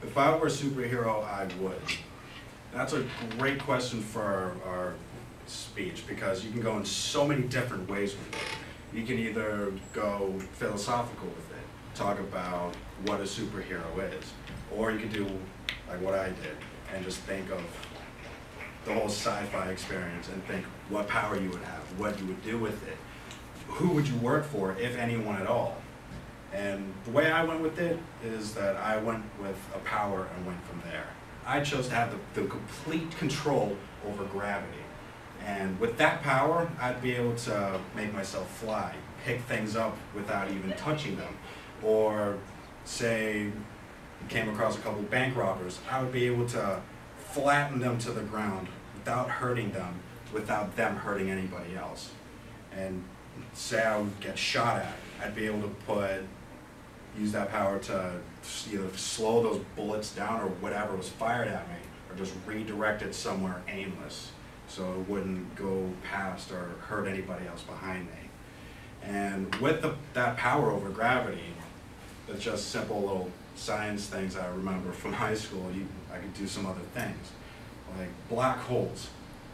If I were a superhero, I would. That's a great question for our speech because you can go in so many different ways with it. You can either go philosophical with it, talk about what a superhero is, or you could do like what I did and just think of the whole sci-fi experience and think what power you would have, what you would do with it, who would you work for, if anyone at all. And the way I went with it is that I went with a power and went from there. I chose to have the complete control over gravity. And with that power, I'd be able to make myself fly, pick things up without even touching them. Or say, came across a couple bank robbers, I would be able to flatten them to the ground without hurting them, without them hurting anybody else. And say I would get shot at, I'd be able to use that power to either slow those bullets down or whatever was fired at me, or just redirect it somewhere aimless so it wouldn't go past or hurt anybody else behind me. And with that power over gravity, it's just simple little science things I remember from high school. I could do some other things, like black holes,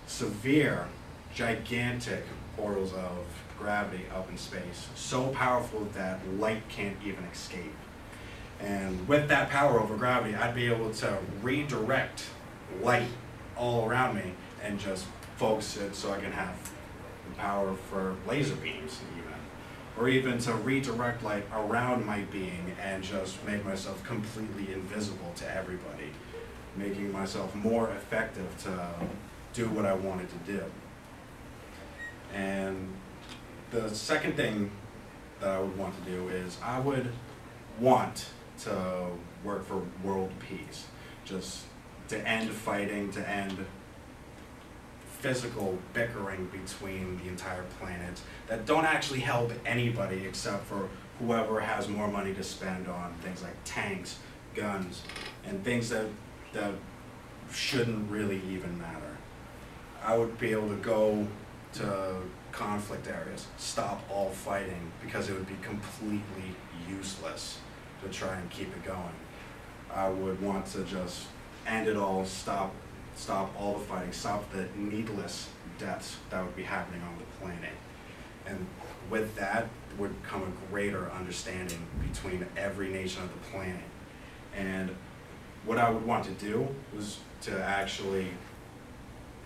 severe, gigantic portals of gravity up in space, so powerful that light can't even escape. And with that power over gravity, I'd be able to redirect light all around me and just focus it so I can have the power for laser beams even. Or even to redirect light around my being and just make myself completely invisible to everybody, making myself more effective to do what I wanted to do. And the second thing that I would want to do is I would want to work for world peace, just to end fighting, to end physical bickering between the entire planet that don't actually help anybody except for whoever has more money to spend on things like tanks, guns, and things that shouldn't really even matter. I would be able to go to conflict areas, stop all fighting, because it would be completely useless to try and keep it going. I would want to just end it all, stop all the fighting, stop the needless deaths that would be happening on the planet. And with that would come a greater understanding between every nation of the planet. And what I would want to do was to actually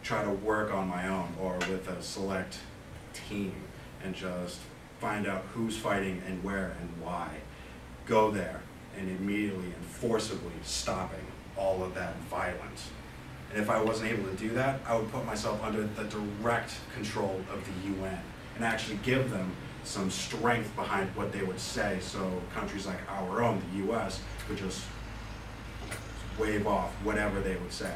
try to work on my own or with a select team and just find out who's fighting and where and why. Go there and immediately and forcibly stopping all of that violence. And if I wasn't able to do that, I would put myself under the direct control of the UN and actually give them some strength behind what they would say, so countries like our own, the US, could just wave off whatever they would say.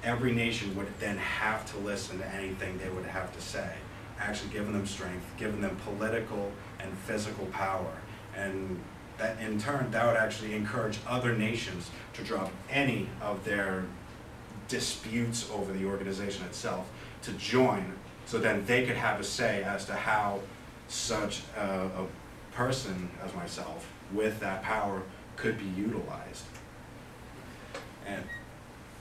Every nation would then have to listen to anything they would have to say, actually giving them strength, giving them political and physical power. And that in turn, that would actually encourage other nations to drop any of their disputes over the organization itself to join, so then they could have a say as to how such a person as myself with that power could be utilized. And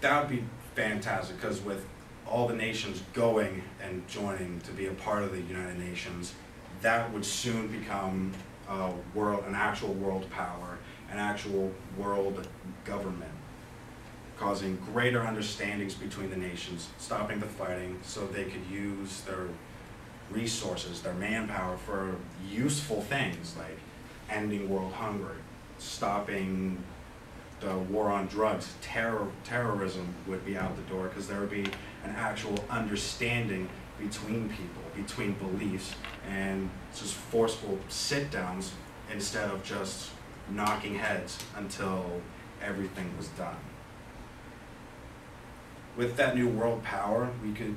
that would be fantastic, because with all the nations going and joining to be a part of the United Nations, that would soon become an actual world power, an actual world government, causing greater understandings between the nations, stopping the fighting so they could use their resources, their manpower for useful things like ending world hunger, stopping the war on drugs. Terrorism would be out the door, because there would be an actual understanding between people, between beliefs, and just forceful sit-downs instead of just knocking heads until everything was done. With that new world power, we could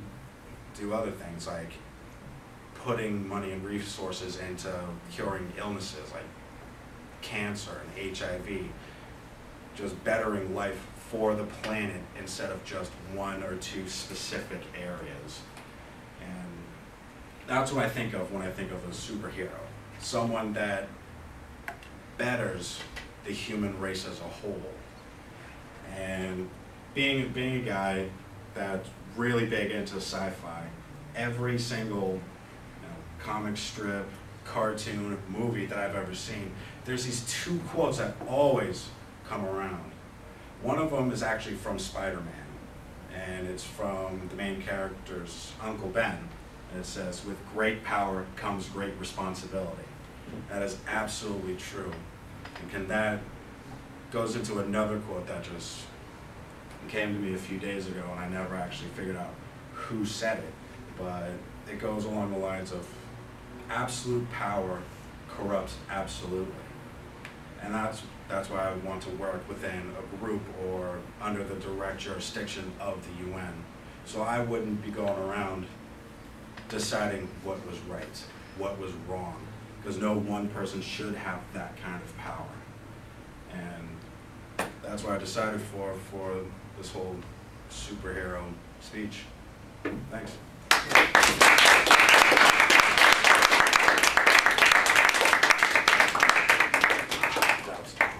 do other things like putting money and resources into curing illnesses like cancer and HIV, just bettering life for the planet instead of just one or two specific areas. And that's what I think of when I think of a superhero. Someone that betters the human race as a whole. And being a guy that's really big into sci-fi, every single comic strip, cartoon, movie that I've ever seen, there's these two quotes that always come around. One of them is actually from Spider-Man, and it's from the main character's Uncle Ben, and it says, "With great power comes great responsibility." That is absolutely true. And that goes into another quote that just came to me a few days ago, and I never actually figured out who said it, but it goes along the lines of, absolute power corrupts absolutely. And that's why I want to work within a group or under the direct jurisdiction of the UN. So I wouldn't be going around deciding what was right, what was wrong, because no one person should have that kind of power. And that's why I decided for this whole superhero speech. Thanks. That was tough.